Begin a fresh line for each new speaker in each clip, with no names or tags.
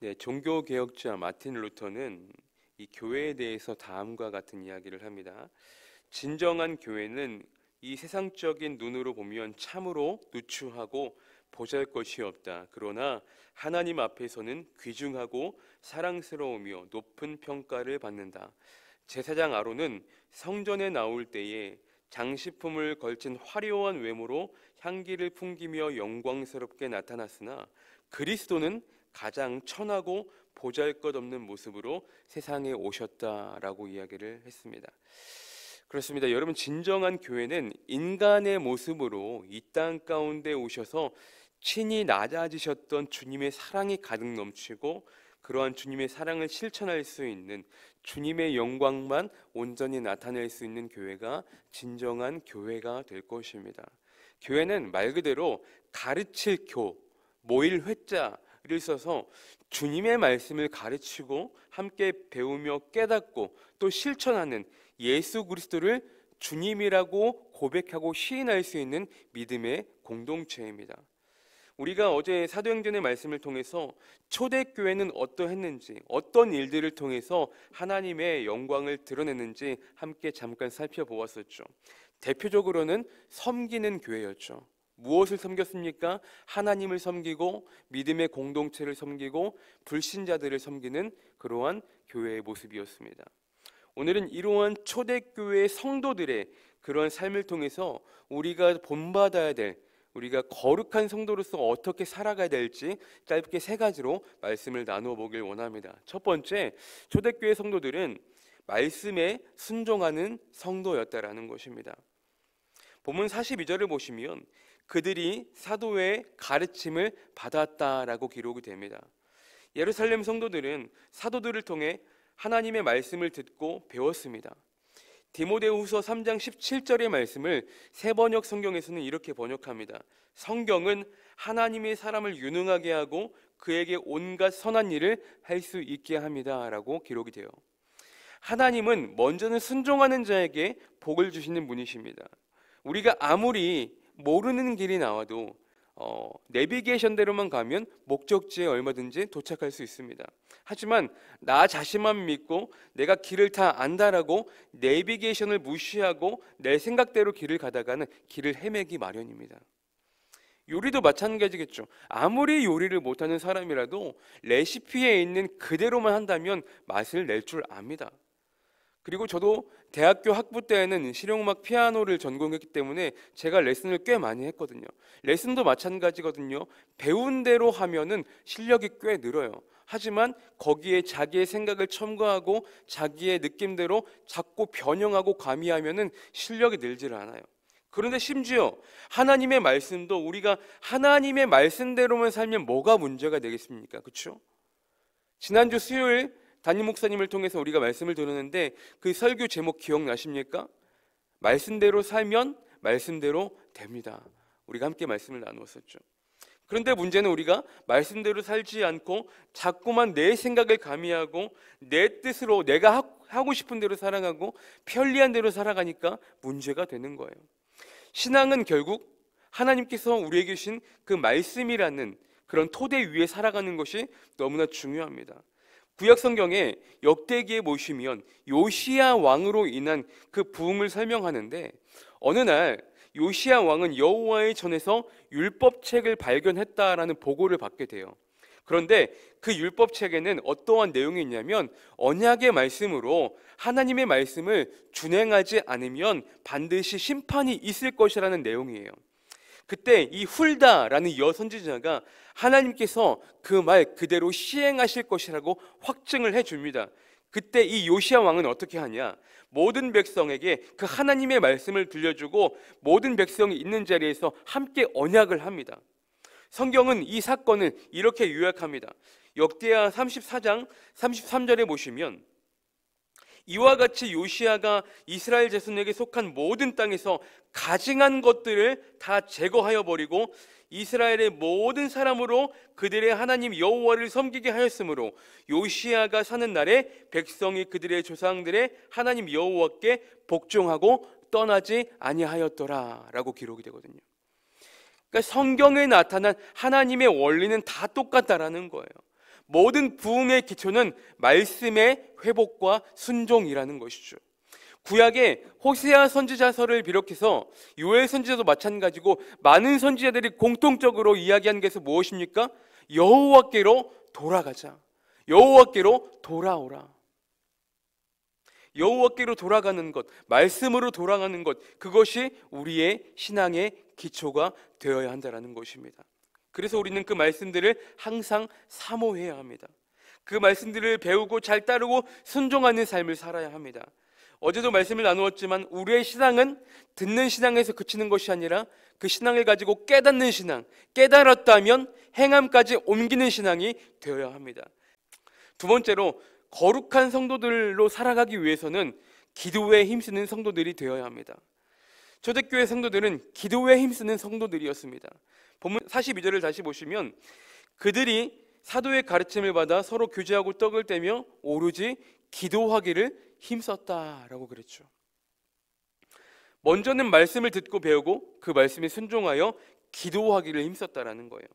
네, 종교개혁자 마틴 루터는 이 교회에 대해서 다음과 같은 이야기를 합니다. 진정한 교회는 이 세상적인 눈으로 보면 참으로 누추하고 보잘것이 없다. 그러나 하나님 앞에서는 귀중하고 사랑스러우며 높은 평가를 받는다. 제사장 아론은 성전에 나올 때에 장식품을 걸친 화려한 외모로 향기를 풍기며 영광스럽게 나타났으나 그리스도는 가장 천하고 보잘것없는 모습으로 세상에 오셨다라고 이야기를 했습니다. 그렇습니다. 여러분, 진정한 교회는 인간의 모습으로 이 땅 가운데 오셔서 친히 낮아지셨던 주님의 사랑이 가득 넘치고 그러한 주님의 사랑을 실천할 수 있는 주님의 영광만 온전히 나타낼 수 있는 교회가 진정한 교회가 될 것입니다. 교회는 말 그대로 가르칠 교, 모일 회자를 써서 주님의 말씀을 가르치고 함께 배우며 깨닫고 또 실천하는 예수 그리스도를 주님이라고 고백하고 시인할 수 있는 믿음의 공동체입니다. 우리가 어제 사도행전의 말씀을 통해서 초대교회는 어떠했는지, 어떤 일들을 통해서 하나님의 영광을 드러냈는지 함께 잠깐 살펴보았었죠. 대표적으로는 섬기는 교회였죠. 무엇을 섬겼습니까? 하나님을 섬기고 믿음의 공동체를 섬기고 불신자들을 섬기는 그러한 교회의 모습이었습니다. 오늘은 이러한 초대교회 성도들의 그러한 삶을 통해서 우리가 본받아야 될, 우리가 거룩한 성도로서 어떻게 살아가야 될지 짧게 세 가지로 말씀을 나누어 보길 원합니다. 첫 번째, 초대교회 성도들은 말씀에 순종하는 성도였다라는 것입니다. 본문 42절을 보시면 그들이 사도의 가르침을 받았다라고 기록이 됩니다. 예루살렘 성도들은 사도들을 통해 하나님의 말씀을 듣고 배웠습니다. 디모데후서 3장 17절의 말씀을 새번역 성경에서는 이렇게 번역합니다. 성경은 하나님의 사람을 유능하게 하고 그에게 온갖 선한 일을 할 수 있게 합니다 라고 기록이 돼요. 하나님은 먼저는 순종하는 자에게 복을 주시는 분이십니다. 우리가 아무리 모르는 길이 나와도 내비게이션대로만 가면 목적지에 얼마든지 도착할 수 있습니다. 하지만 나 자신만 믿고 내가 길을 다 안다라고 내비게이션을 무시하고 내 생각대로 길을 가다가는 길을 헤매기 마련입니다. 요리도 마찬가지겠죠. 아무리 요리를 못하는 사람이라도 레시피에 있는 그대로만 한다면 맛을 낼 줄 압니다. 그리고 저도 대학교 학부 때에는 실용음악 피아노를 전공했기 때문에 제가 레슨을 꽤 많이 했거든요. 레슨도 마찬가지거든요. 배운 대로 하면은 실력이 꽤 늘어요. 하지만 거기에 자기의 생각을 첨가하고 자기의 느낌대로 자꾸 변형하고 가미하면은 실력이 늘질 않아요. 그런데 심지어 하나님의 말씀도 우리가 하나님의 말씀대로만 살면 뭐가 문제가 되겠습니까? 그렇죠? 지난주 수요일 담임 목사님을 통해서 우리가 말씀을 들었는데 그 설교 제목 기억나십니까? 말씀대로 살면 말씀대로 됩니다. 우리가 함께 말씀을 나누었었죠. 그런데 문제는 우리가 말씀대로 살지 않고 자꾸만 내 생각을 가미하고 내 뜻으로 내가 하고 싶은 대로 살아가고 편리한 대로 살아가니까 문제가 되는 거예요. 신앙은 결국 하나님께서 우리에게 주신 그 말씀이라는 그런 토대 위에 살아가는 것이 너무나 중요합니다. 구약 성경에 역대기에 보시면 요시야 왕으로 인한 그 부흥을 설명하는데 어느 날 요시야 왕은 여호와의 전에서 율법책을 발견했다라는 보고를 받게 돼요. 그런데 그 율법책에는 어떠한 내용이 있냐면 언약의 말씀으로 하나님의 말씀을 준행하지 않으면 반드시 심판이 있을 것이라는 내용이에요. 그때 이 훌다라는 여선지자가 하나님께서 그 말 그대로 시행하실 것이라고 확증을 해줍니다. 그때 이 요시야 왕은 어떻게 하냐? 모든 백성에게 그 하나님의 말씀을 들려주고 모든 백성이 있는 자리에서 함께 언약을 합니다. 성경은 이 사건을 이렇게 요약합니다. 역대하 34장 33절에 보시면 이와 같이 요시야가 이스라엘 자손에게 속한 모든 땅에서 가증한 것들을 다 제거하여 버리고 이스라엘의 모든 사람으로 그들의 하나님 여호와를 섬기게 하였으므로 요시야가 사는 날에 백성이 그들의 조상들의 하나님 여호와께 복종하고 떠나지 아니하였더라 라고 기록이 되거든요. 그러니까 성경에 나타난 하나님의 원리는 다 똑같다라는 거예요. 모든 부흥의 기초는 말씀의 회복과 순종이라는 것이죠. 구약의 호세아 선지자서를 비롯해서 요엘 선지자도 마찬가지고 많은 선지자들이 공통적으로 이야기한 것이 무엇입니까? 여호와께로 돌아가자. 여호와께로 돌아오라. 여호와께로 돌아가는 것, 말씀으로 돌아가는 것, 그것이 우리의 신앙의 기초가 되어야 한다는 것입니다. 그래서 우리는 그 말씀들을 항상 사모해야 합니다. 그 말씀들을 배우고 잘 따르고 순종하는 삶을 살아야 합니다. 어제도 말씀을 나누었지만 우리의 신앙은 듣는 신앙에서 그치는 것이 아니라 그 신앙을 가지고 깨닫는 신앙, 깨달았다면 행함까지 옮기는 신앙이 되어야 합니다. 두 번째로 거룩한 성도들로 살아가기 위해서는 기도에 힘쓰는 성도들이 되어야 합니다. 초대교회 성도들은 기도에 힘쓰는 성도들이었습니다. 본문 42절을 다시 보시면 그들이 사도의 가르침을 받아 서로 교제하고 떡을 떼며 오로지 기도하기를 힘썼다라고 그랬죠. 먼저는 말씀을 듣고 배우고 그 말씀에 순종하여 기도하기를 힘썼다라는 거예요.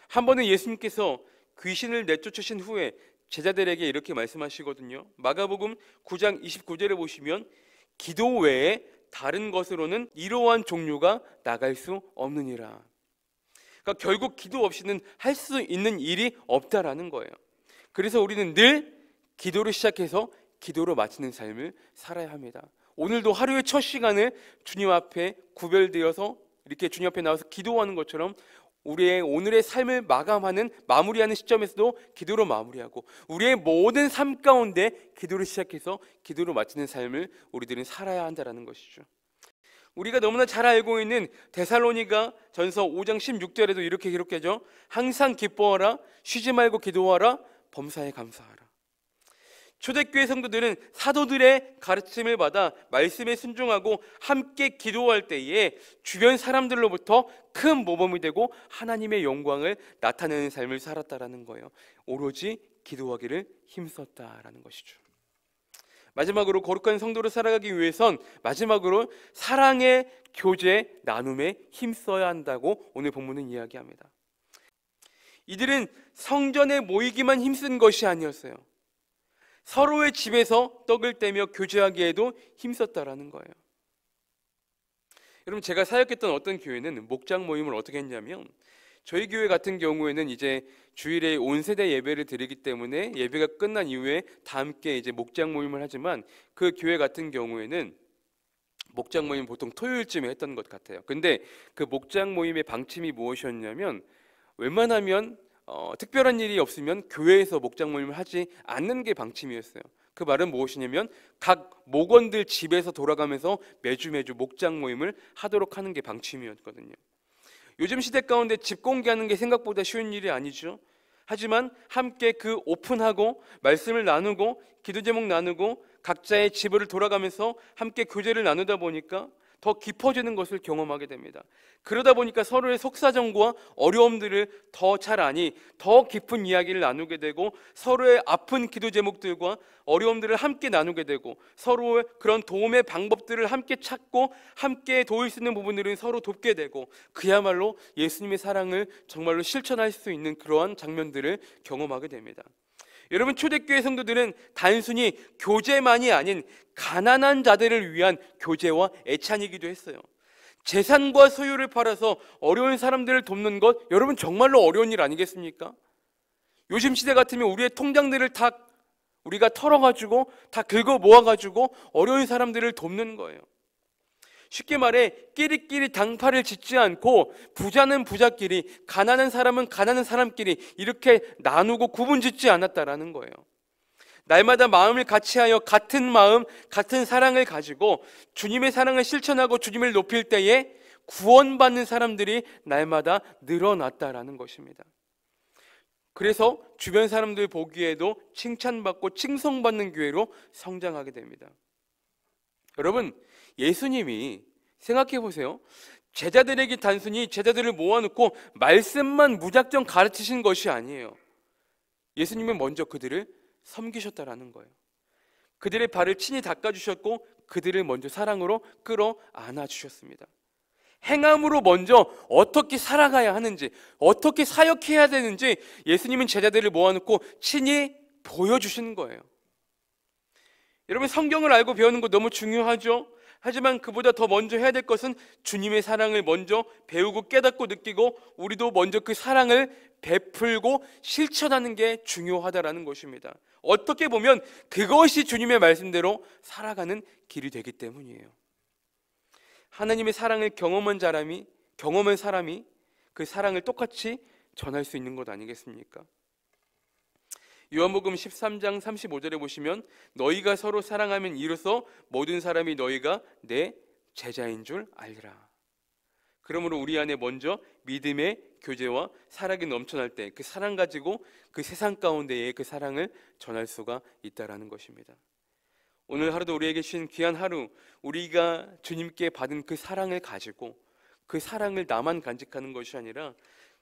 한 번은 예수님께서 귀신을 내쫓으신 후에 제자들에게 이렇게 말씀하시거든요. 마가복음 9장 29절에 보시면 기도 외에 다른 것으로는 이러한 종류가 나갈 수 없느니라. 그러니까 결국 기도 없이는 할 수 있는 일이 없다라는 거예요. 그래서 우리는 늘 기도를 시작해서 기도로 마치는 삶을 살아야 합니다. 오늘도 하루의 첫 시간을 주님 앞에 구별되어서 이렇게 주님 앞에 나와서 기도하는 것처럼 우리의 오늘의 삶을 마무리하는 시점에서도 기도로 마무리하고 우리의 모든 삶 가운데 기도를 시작해서 기도로 마치는 삶을 우리들은 살아야 한다는 것이죠. 우리가 너무나 잘 알고 있는 데살로니가 전서 5장 16절에도 이렇게 기록되죠. 항상 기뻐하라, 쉬지 말고 기도하라, 범사에 감사하라. 초대교회 성도들은 사도들의 가르침을 받아 말씀에 순종하고 함께 기도할 때에 주변 사람들로부터 큰 모범이 되고 하나님의 영광을 나타내는 삶을 살았다라는 거예요. 오로지 기도하기를 힘썼다라는 것이죠. 마지막으로 거룩한 성도로 살아가기 위해선 마지막으로 사랑의 교제, 나눔에 힘써야 한다고 오늘 본문은 이야기합니다. 이들은 성전에 모이기만 힘쓴 것이 아니었어요. 서로의 집에서 떡을 떼며 교제하기에도 힘썼다라는 거예요. 여러분, 제가 사역했던 어떤 교회는 목장 모임을 어떻게 했냐면 저희 교회 같은 경우에는 이제 주일에 온 세대 예배를 드리기 때문에 예배가 끝난 이후에 다 함께 이제 목장 모임을 하지만 그 교회 같은 경우에는 목장 모임 보통 토요일쯤에 했던 것 같아요. 근데 그 목장 모임의 방침이 무엇이었냐면 웬만하면 특별한 일이 없으면 교회에서 목장 모임을 하지 않는 게 방침이었어요. 그 말은 무엇이냐면 각 목원들 집에서 돌아가면서 매주 목장 모임을 하도록 하는 게 방침이었거든요. 요즘 시대 가운데 집 공개하는 게 생각보다 쉬운 일이 아니죠. 하지만 함께 그 오픈하고 말씀을 나누고 기도 제목 나누고 각자의 집을 돌아가면서 함께 교제를 나누다 보니까 더 깊어지는 것을 경험하게 됩니다. 그러다 보니까 서로의 속사정과 어려움들을 더 잘 아니 더 깊은 이야기를 나누게 되고 서로의 아픈 기도 제목들과 어려움들을 함께 나누게 되고 서로의 그런 도움의 방법들을 함께 찾고 함께 도울 수 있는 부분들은 서로 돕게 되고 그야말로 예수님의 사랑을 정말로 실천할 수 있는 그러한 장면들을 경험하게 됩니다. 여러분, 초대교회 성도들은 단순히 교제만이 아닌 가난한 자들을 위한 교제와 애찬이기도 했어요. 재산과 소유를 팔아서 어려운 사람들을 돕는 것, 여러분 정말로 어려운 일 아니겠습니까? 요즘 시대 같으면 우리의 통장들을 다 우리가 털어가지고 다 긁어 모아가지고 어려운 사람들을 돕는 거예요. 쉽게 말해 끼리끼리 당파를 짓지 않고 부자는 부자끼리, 가난한 사람은 가난한 사람끼리 이렇게 나누고 구분짓지 않았다라는 거예요. 날마다 마음을 같이하여 같은 마음, 같은 사랑을 가지고 주님의 사랑을 실천하고 주님을 높일 때에 구원받는 사람들이 날마다 늘어났다라는 것입니다. 그래서 주변 사람들 보기에도 칭찬받고 칭송받는 교회로 성장하게 됩니다. 여러분, 예수님이 생각해 보세요. 제자들에게 단순히 제자들을 모아놓고 말씀만 무작정 가르치신 것이 아니에요. 예수님은 먼저 그들을 섬기셨다라는 거예요. 그들의 발을 친히 닦아주셨고 그들을 먼저 사랑으로 끌어 안아주셨습니다. 행함으로 먼저 어떻게 살아가야 하는지, 어떻게 사역해야 되는지 예수님은 제자들을 모아놓고 친히 보여주시는 거예요. 여러분, 성경을 알고 배우는 거 너무 중요하죠? 하지만 그보다 더 먼저 해야 될 것은 주님의 사랑을 먼저 배우고 깨닫고 느끼고 우리도 먼저 그 사랑을 베풀고 실천하는 게 중요하다라는 것입니다. 어떻게 보면 그것이 주님의 말씀대로 살아가는 길이 되기 때문이에요. 하나님의 사랑을 경험한 사람이 그 사랑을 똑같이 전할 수 있는 것 아니겠습니까? 요한복음 13장 35절에 보시면 너희가 서로 사랑하면 이로써 모든 사람이 너희가 내 제자인 줄 알리라. 그러므로 우리 안에 먼저 믿음의 교제와 사랑이 넘쳐날 때 그 사랑 가지고 그 세상 가운데에 그 사랑을 전할 수가 있다라는 것입니다. 오늘 하루도 우리에게 주신 귀한 하루, 우리가 주님께 받은 그 사랑을 가지고 그 사랑을 나만 간직하는 것이 아니라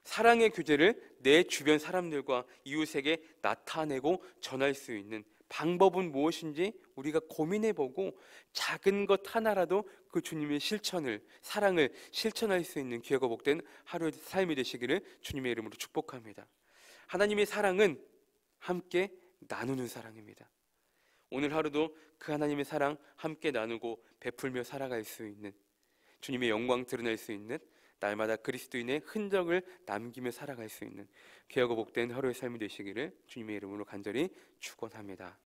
사랑의 교제를 내 주변 사람들과 이웃에게 나타내고 전할 수 있는 방법은 무엇인지 우리가 고민해보고 작은 것 하나라도 그 주님의 사랑을 실천할 수 있는 귀하고 복된 하루의 삶이 되시기를 주님의 이름으로 축복합니다. 하나님의 사랑은 함께 나누는 사랑입니다. 오늘 하루도 그 하나님의 사랑 함께 나누고 베풀며 살아갈 수 있는, 주님의 영광 드러낼 수 있는, 날마다 그리스도인의 흔적을 남기며 살아갈 수 있는 귀하고 복된 하루의 삶이 되시기를 주님의 이름으로 간절히 축원합니다.